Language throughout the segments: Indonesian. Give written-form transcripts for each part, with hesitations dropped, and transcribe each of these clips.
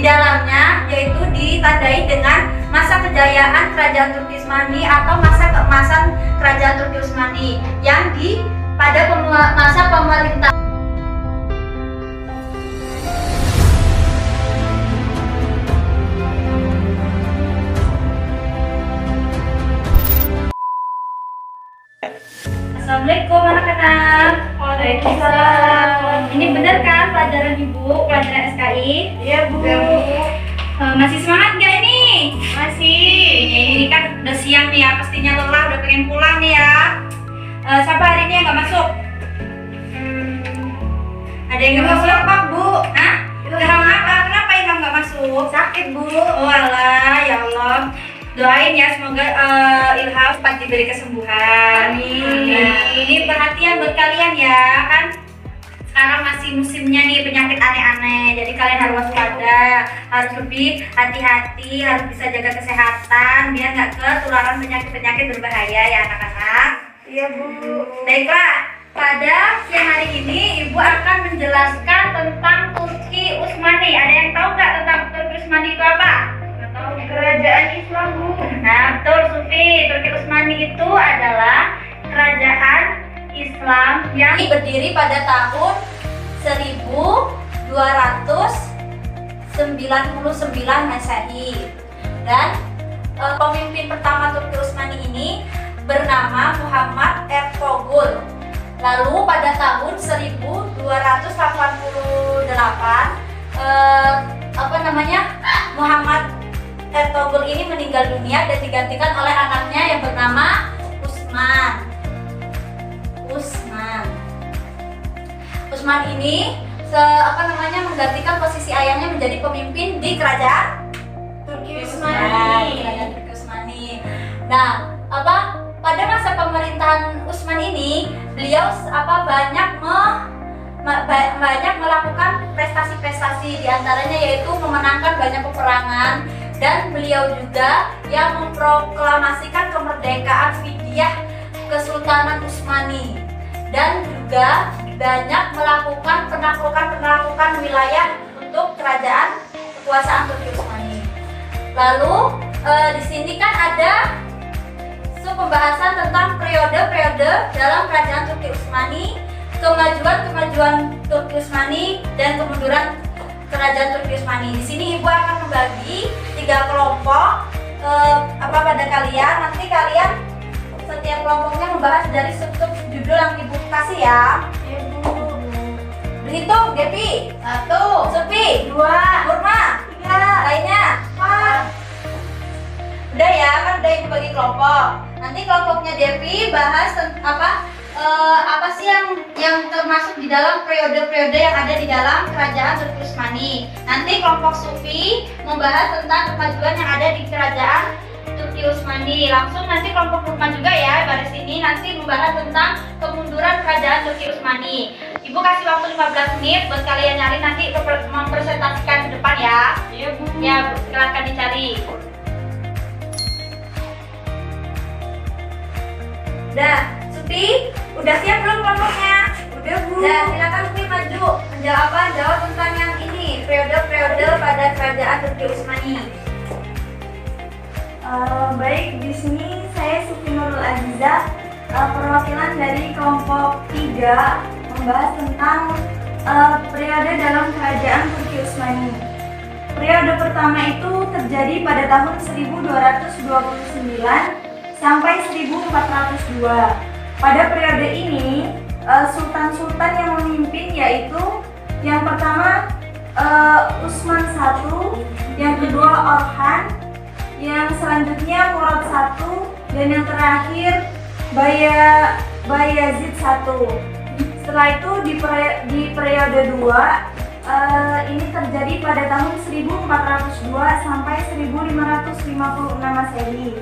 dalamnya yaitu ditandai dengan masa kejayaan Kerajaan Turki Utsmani atau masa keemasan Kerajaan Turki Utsmani yang pada masa pemerintah Assalamualaikum anak-anak. Waalaikumsalam. Ini benar kan pelajaran Ibu, pelajaran SKI? Iya, Bu. Masih semangat nggak ini? Masih. Ini kan udah siang nih ya, pastinya lelah, udah pengen pulang nih ya. Siapa hari ini yang nggak masuk? Ada yang nggak masuk? Apa, Bu? Hah? Kenapa yang nggak masuk? Sakit, Bu. Oh alah, ya Allah. Doain ya, semoga Ilham cepat diberi kesembuhan. Nah, ini perhatian buat kalian ya, kan sekarang masih musimnya nih penyakit aneh-aneh, jadi kalian harus waspada, harus lebih hati-hati, harus bisa jaga kesehatan biar nggak ketularan penyakit-penyakit berbahaya ya anak-anak. Iya, Bu. Baiklah, pada siang hari ini Ibu akan menjelaskan tentang Turki Utsmani. Ada yang tahu nggak tentang Turki Utsmani itu apa? Kerajaan Islam, Bu. Nah, betul Sufi. Turki Utsmani itu adalah kerajaan Islam yang berdiri pada tahun 1299 Masehi. Dan pemimpin pertama Turki Utsmani ini bernama Muhammad Ertuğrul. Lalu pada tahun 1288 Muhammad Ertuğrul ini meninggal dunia dan digantikan oleh anaknya yang bernama Utsman. Utsman ini menggantikan posisi ayahnya menjadi pemimpin di kerajaan Turki Kerajaan Turki Utsmani. Nah, pada masa pemerintahan Utsman ini beliau banyak melakukan prestasi-prestasi, diantaranya yaitu memenangkan banyak peperangan, dan beliau juga yang memproklamasikan kemerdekaan Fidyah Kesultanan Utsmani, dan juga banyak melakukan penaklukan wilayah untuk kerajaan kekuasaan Turki Utsmani. Lalu di sini kan ada pembahasan tentang periode-periode dalam kerajaan Turki Utsmani, kemajuan Turki Utsmani dan kemunduran kerajaan Turki Utsmani. Di sini Ibu akan membagi 3 kelompok pada kalian. Nanti kalian setiap kelompoknya membahas dari sub judul yang Ibu kasih ya. Iya, Bu. Berhitung, Depi. 1, Sufi, 2, Murma, 3, lainnya 4. Udah ya, kan udah Ibu bagi kelompok. Nanti kelompoknya Devi bahas apa sih yang termasuk di dalam periode-periode yang ada di dalam kerajaan Turki Utsmani. Nanti kelompok Sufi membahas tentang kemajuan yang ada di kerajaan Turki Utsmani. Langsung nanti kelompok Murman juga ya baris ini nanti membahas tentang kemunduran kerajaan Turki Utsmani. Ibu kasih waktu 15 menit buat kalian nyari nanti mempresentasikan ke depan ya. Iya, Bu. Ya, silakan dicari. Udah, Sufi, udah siap belum kelompoknya? Udah, Bu. Udah, silakan Sufi maju jawab tentang yang ini, periode-periode pada kerajaan Turki Utsmani. Baik, di sini saya Sufi Nurul Aziza, perwakilan dari kelompok 3 membahas tentang periode dalam kerajaan Turki Utsmani. Periode pertama itu terjadi pada tahun 1229 sampai 1402. Pada periode ini, sultan-sultan yang memimpin yaitu yang pertama Utsman I, yang kedua Orhan, yang selanjutnya Murad I, dan yang terakhir Bayazid I. Setelah itu di periode 2 ini terjadi pada tahun 1402 sampai 1556 Masehi.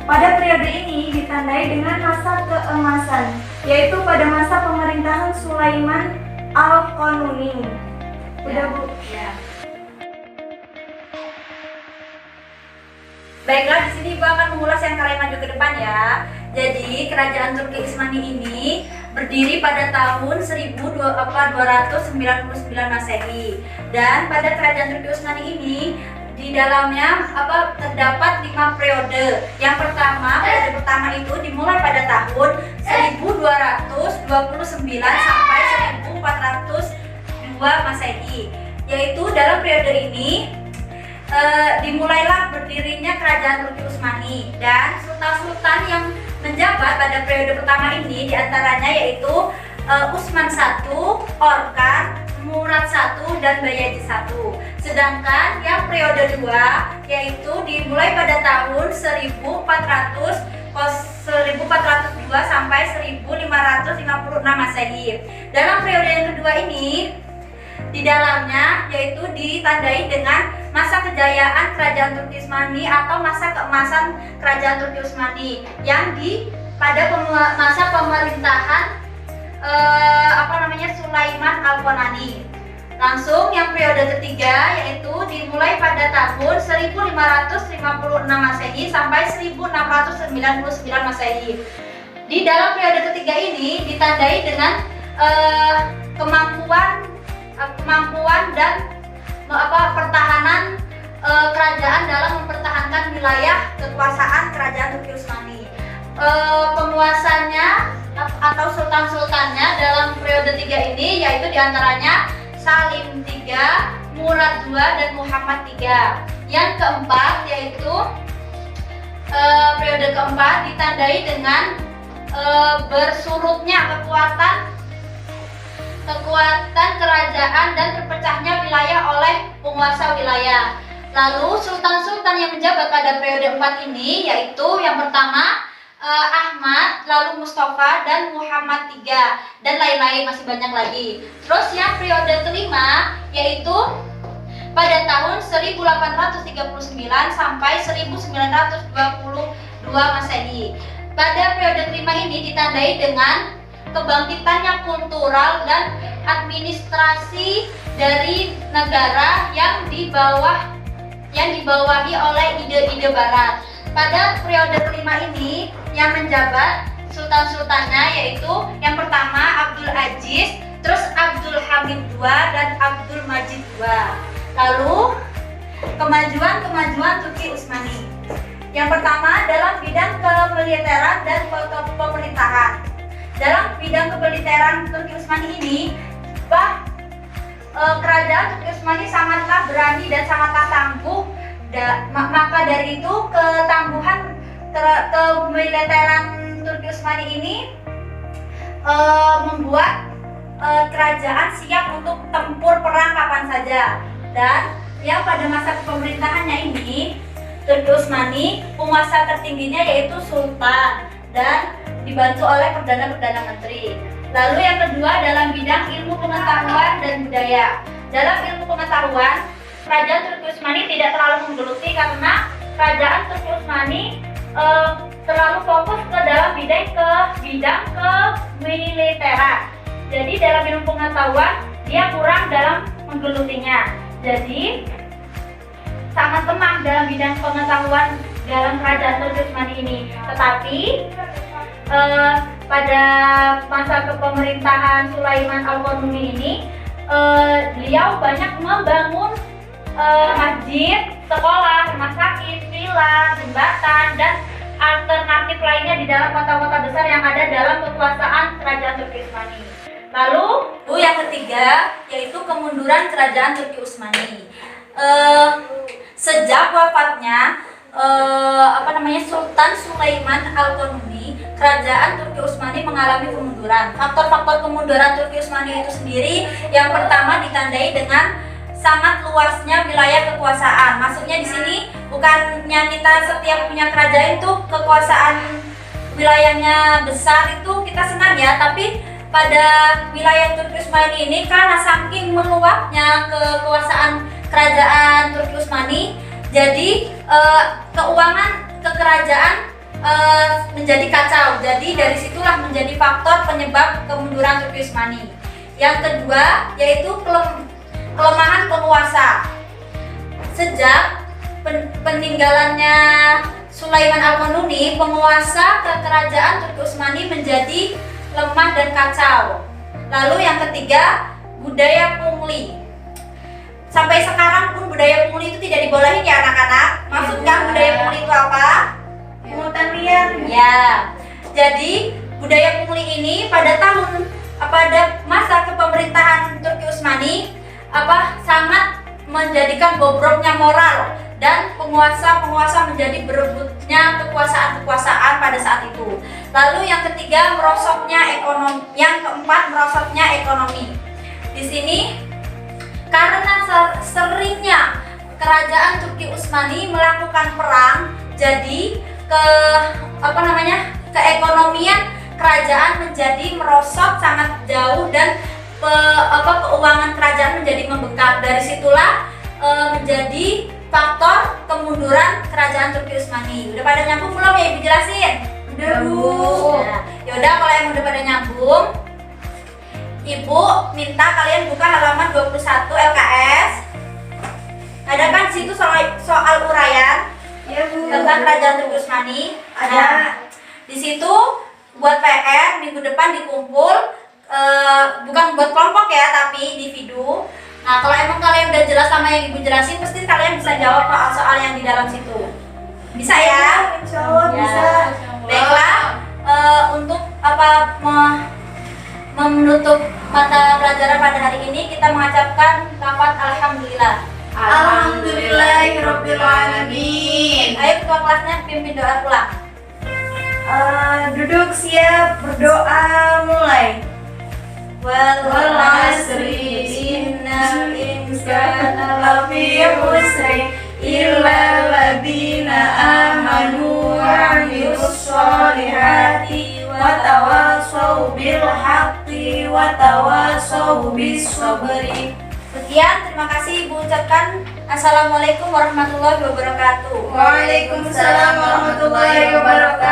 Pada periode ini ditandai dengan masa keemasan, yaitu pada masa pemerintahan Sulaiman Al-Qanuni. Udah, Bu? Ya. Baiklah, di sini Ibu akan mengulas yang kalian maju ke depan ya. Jadi, kerajaan Turki Utsmani ini berdiri pada tahun 1299 Masehi. Dan pada kerajaan Turki Utsmani ini di dalamnya terdapat 5 periode. Yang pertama, periode pertama itu dimulai pada tahun 1229 sampai 1402 Masehi. Yaitu dalam periode ini dimulailah berdirinya kerajaan Turki Utsmani, dan sultan-sultan yang menjabat pada periode pertama ini diantaranya yaitu Utsman I, Orkan, Murad I, dan Bayezid I. Sedangkan yang periode 2 yaitu dimulai pada tahun 1402 sampai 1556 Masehi. Dalam periode yang kedua ini di dalamnya yaitu ditandai dengan masa kejayaan kerajaan Turki Utsmani atau masa keemasan kerajaan Turki Utsmani yang pada masa pemerintahan Sulaiman Al-Qanani. Langsung yang periode ketiga yaitu dimulai pada tahun 1556 Masehi sampai 1699 Masehi. Di dalam periode ketiga ini ditandai dengan kemampuan dan pertahanan kerajaan dalam mempertahankan wilayah kekuasaan kerajaan Turki Utsmani. Penguasanya atau sultan-sultannya dalam periode 3 ini yaitu diantaranya Salim III, Murad II, dan Muhammad III. Yang keempat yaitu periode keempat ditandai dengan bersurutnya kekuatan kerajaan dan terpecahnya wilayah oleh penguasa wilayah. Lalu sultan-sultan yang menjabat pada periode 4 ini yaitu yang pertama Ahmad, lalu Mustafa, dan Muhammad III, dan lain-lain masih banyak lagi. Terus yang periode kelima yaitu pada tahun 1839 sampai 1922 Masehi. Pada periode kelima ini ditandai dengan kebangkitannya kultural dan administrasi dari negara yang dibawahi oleh ide-ide barat. Pada periode kelima ini yang menjabat sultan-sultannya yaitu yang pertama Abdul Aziz, terus Abdul Hamid II, dan Abdul Majid II. Lalu kemajuan Turki Utsmani. Yang pertama dalam bidang kemiliteran dan pemerintahan. Dalam bidang kemiliteran Turki Utsmani ini, kerajaan Turki Utsmani sangatlah berani dan sangatlah tangguh. Maka dari itu ketangguhan kemiliteran Turki Utsmani ini membuat kerajaan siap untuk tempur perang kapan saja. Dan yang pada masa pemerintahannya ini Turki Utsmani penguasa tertingginya yaitu sultan dan dibantu oleh perdana menteri. Lalu yang kedua dalam bidang ilmu pengetahuan dan budaya. Dalam ilmu pengetahuan kerajaan Turki Utsmani tidak terlalu menggeluti karena kerajaan Turki Utsmani terlalu fokus ke dalam bidang kemiliteran. Jadi dalam ilmu pengetahuan dia kurang dalam menggelutinya. Jadi sangat lemah dalam bidang pengetahuan dalam kerajaan Turki Utsmani ini. Tetapi pada masa kepemerintahan Sulaiman Al-Qanuni ini beliau banyak membangun masjid, sekolah, rumah sakit, villa, jembatan, dan alternatif lainnya di dalam kota-kota besar yang ada dalam kekuasaan kerajaan Turki Utsmani. Lalu yang ketiga yaitu kemunduran kerajaan Turki Utsmani. Sejak wafatnya Sultan Sulaiman Al-Qanuni, kerajaan Turki Utsmani mengalami kemunduran. Faktor-faktor kemunduran Turki Utsmani itu sendiri yang pertama ditandai dengan sangat luasnya wilayah kekuasaan. Maksudnya di sini bukannya kita setiap punya kerajaan itu kekuasaan wilayahnya besar itu kita senang ya, tapi pada wilayah Turki Utsmani ini karena saking meluapnya kekuasaan kerajaan Turki Utsmani, jadi keuangan kekerajaan menjadi kacau. Jadi dari situlah menjadi faktor penyebab kemunduran Turki Utsmani. Yang kedua yaitu kelemahan penguasa. Sejak peninggalannya Sulaiman Al-Qanuni, penguasa kerajaan Turki Utsmani menjadi lemah dan kacau. Lalu yang ketiga, budaya pungli. Sampai sekarang pun budaya pungli itu tidak dibolehin ya anak-anak. Maksud kan budaya pungli itu apa? Pungutan liar. Ya. Jadi budaya pungli ini pada masa kepemerintahan Turki Utsmani sangat menjadikan bobroknya moral dan penguasa menjadi berebutnya kekuasaan pada saat itu. Lalu yang ketiga, merosotnya ekonomi. Yang keempat, merosotnya ekonomi. Di sini karena seringnya kerajaan Turki Utsmani melakukan perang, jadi keekonomian kerajaan menjadi merosot sangat jauh dan keuangan kerajaan menjadi membengkak. Dari situlah menjadi faktor kemunduran kerajaan Turki Utsmani. Udah pada nyambung belum ya Ibu jelasin? Udah, Bu. Nah, yaudah kalau yang udah pada nyambung, Ibu minta kalian buka halaman 21 LKS. Ada kan situ soal uraian Iya, Bu. tentang kerajaan Turki Utsmani. Ada. Nah, di situ buat PR minggu depan dikumpul, bukan buat kelompok ya, tapi individu. Nah, kalau emang kalian udah jelas sama yang Ibu jelasin, pasti kalian bisa jawab soal yang di dalam situ. Bisa ya? Insya Allah Ya. bisa. Baiklah, untuk menutup mata pelajaran pada hari ini, kita mengucapkan lafaz alhamdulillah. Alhamdulillahirabbil alamin. Ayo ketua kelasnya pimpin doa pulang. Duduk siap, berdoa mulai. Wal asri innal insana lafi khusr illa alladziina aamanu wa 'amilus sholihati wa tawassaw bil haqqi wa tawassaw bis sabri. Sekian, terima kasih Ibu ucapkan. Assalamualaikum warahmatullahi wabarakatuh. Waalaikumsalam warahmatullahi wabarakatuh.